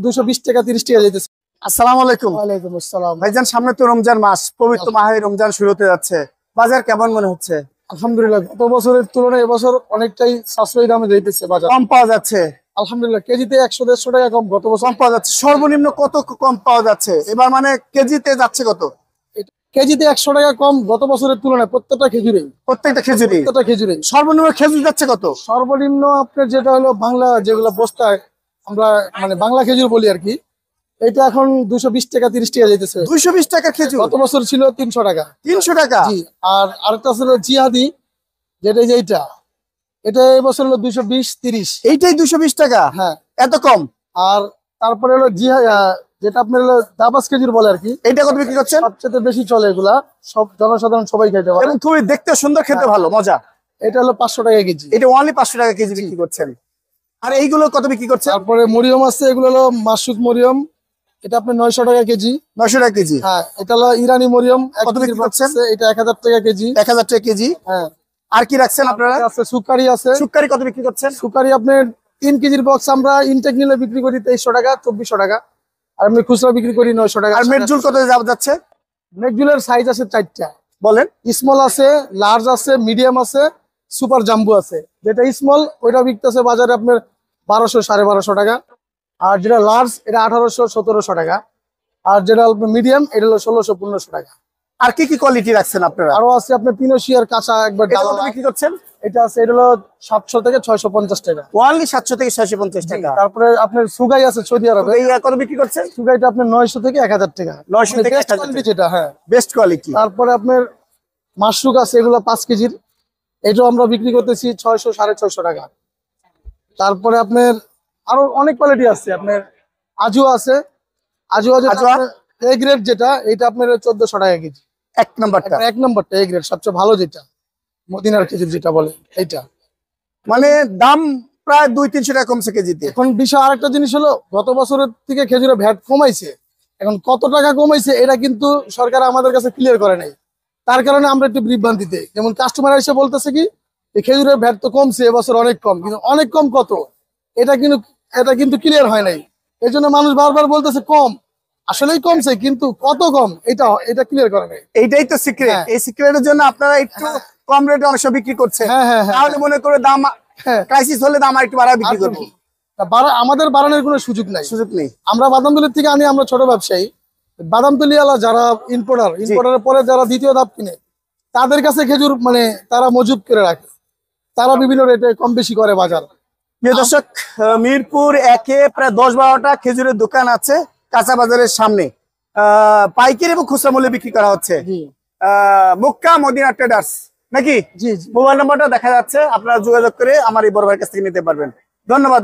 220 টাকা 30 টাকা যাইতেছে। আসসালামু আলাইকুম। ওয়ালাইকুম আসসালাম। ভাইজান, সামনে তো রমজান মাস, পবিত্র মাহে রমজান শুরু হতে যাচ্ছে, বাজার কেমন মনে হচ্ছে? আলহামদুলিল্লাহ, গত বছরের তুলনায় এবছর অনেকটাই সাশ্রয়ী দামে যাইতেছে বাজার। কম পাওয়া যাচ্ছে? আলহামদুলিল্লাহ, কেজিতে 100-150 টাকা কম। গত বছর কম পাওয়া যাচ্ছে। সর্বনিম্ন কত কম পাওয়া যাচ্ছে এবার, মানে কেজিতে যাচ্ছে কত? কেজিতে 100 টাকা কম গত বছরের তুলনায় প্রত্যেকটা খেজুরেই। প্রত্যেকটা খেজুরেই সর্বনিম্ন খেজুর যাচ্ছে কত? সর্বনিম্ন আপনার যেটা হলো বাংলা, যেগুলো বস্তায় আমরা মানে বাংলা খেজুর বলি আর কি, এটা এখন 220 টাকা 30 টাকা যাইতেছে। 220 টাকা খেজুর? গত বছর ছিল 300 টাকা। 300 টাকা? জি। আর আরেকটা ছিল জিহাদি, যেটা এটা এই বছর হলো 220-30। এইটাই 220 টাকা? হ্যাঁ। এত কম? আর তারপরে হলো যেটা আপনার হলো দাবাস খেজুর বলে আর কি, এইটা কত বিক্রি করছেন? সবচেয়ে বেশি চলে এগুলা, সব জনসাধারণ সবাই খাইতে পারে এবং খুবই দেখতে সুন্দর, খেতে ভালো, মজা। এটা হলো 500 টাকা কেজি। এটা অনলি 500 টাকা কেজি বিক্রি করছেন। আর এইগুলো কত বিক্রি করছেন? তারপরে মরিয়ম আছে, এগুলো হলো মাসুক মরিয়ম, এটা আপনার 900 টাকা কেজি। 900 টাকা কেজি? হ্যাঁ। এটা হলো ইরানি মরিয়ম, কত বিক্রি করছেন? এটা 1000 টাকা কেজি। 1000 টাকা কেজি? হ্যাঁ। আর কি রাখছেন আপনারা? আছে সুকারি আছে। সুকারি কত বিক্রি করছেন? সুকারি আপনার 3 কেজির বক্স আমরা ইনটেক নিলে বিক্রি করি 2300 টাকা 2400 টাকা, আর আমি খুচরা বিক্রি করি 900 টাকা। আর মেটজুল কত যাচ্ছে? মেকজুলের সাইজ আছে 4টা। বলেন। স্মল আছে, লার্জ আছে, মিডিয়াম আছে, সুপার জাম্বো আছে। যেটা স্মল ওইটা বিকতেছে বাজারে আপনার 1200-1250 টাকা, আর যেটা লার্জ এটা 1800-1700 টাকা, আর যেটা মিডিয়াম এটা হলো 1600-1500 টাকা। আর কি কি কোয়ালিটি রাখছেন আপনারা? আরো আছে আপনার 300 আর কাঁচা একবার এটা কত বিক্রি করছেন? এটা আছে, এটা হলো 700 থেকে 650 টাকা। ওনলি 700 থেকে 650 টাকা? তারপরে আপনার সুগাই আছে সৌদি আরবে, এই কত বিক্রি করছেন? সুগাইটা আপনার 900 থেকে 1000 টাকা। 900 থেকে 1000 কোয়ালিটি যেটা, হ্যাঁ, বেস্ট কোয়ালিটি। তারপরে আপনার মাশরুক আছে, এগুলো 5 কেজির, এটাও আমরা বিক্রি করতেছি 600-650 টাকা। তারপরে আপনার আরো অনেক কোয়ালিটি আছে, আপনার আজুয়া আছে, আজুয়া এ গ্রেড যেটা, এটা আপনার 1400 টাকা কেজি। এক নম্বরটা? এক নম্বরটা এ গ্রেড, সবচেয়ে ভালো যেটা, মদিনার খেজুর যেটা বলে এইটা। মানে দাম প্রায় 200-300 টাকা কমছে কেজিতে। এখন বিষয় আরেকটা জিনিস হলো, গত বছরের থেকে খেজুরের ভ্যাট কমাইছে, এখন কত টাকা কমাইছে এটা কিন্তু সরকার আমাদের কাছে ক্লিয়ার করে নাই। তার কারণে আমরা একটু বিভ্রান্তিতে, যেমন কাস্টমার এসে বলতেছে কি এই খেজুরের ভ্যাট তো কমছে এবছর অনেক কম, কিন্তু অনেক কম কত এটা কিন্তু ক্লিয়ার হয় নাই। এই জন্য মানুষ বারবার বলতেছে কম, আসলেই কমছে, কিন্তু কত কম এটা ক্লিয়ার করে নাই। এইটাই তো সিক্রেট। এই সিক্রেটের জন্য আপনারা একটু কম রেটে অনেক সময় বিক্রি করছেন। তাহলে মনে করে দাম ক্রাইসিস হলে দাম আরেকটু বাড়ায় বিক্রি করব। আমাদের বাড়ানোর কোনো সুযোগ নেই। আমরা বাদামতলী থেকে আনি, আমরা ছোট ব্যবসায়ী। বাদামতলীওয়ালা যারা ইম্পোর্টারের পরে যারা দ্বিতীয় ধাপ কিনে, তাদের কাছে খেজুর মানে তারা মজুত করে রাখে, তারা বিভিন্ন রেটে কম বেশি করে বাজার। প্রিয় দর্শক, মিরপুর 1-এ প্রায় 10-12টা খেজুরের দোকান আছে কাঁচা বাজারের সামনে। পাইকারি এবং খুচরা মূল্যে বিক্রি করা হচ্ছে। মক্কা মদিনা ট্রেডার্স নাকি? জি। মোবাইল নাম্বারটা দেখা যাচ্ছে, আপনারা যোগাযোগ করে আমার এই বড় ভাইয়ের কাছ থেকে নিতে পারবেন। ধন্যবাদ।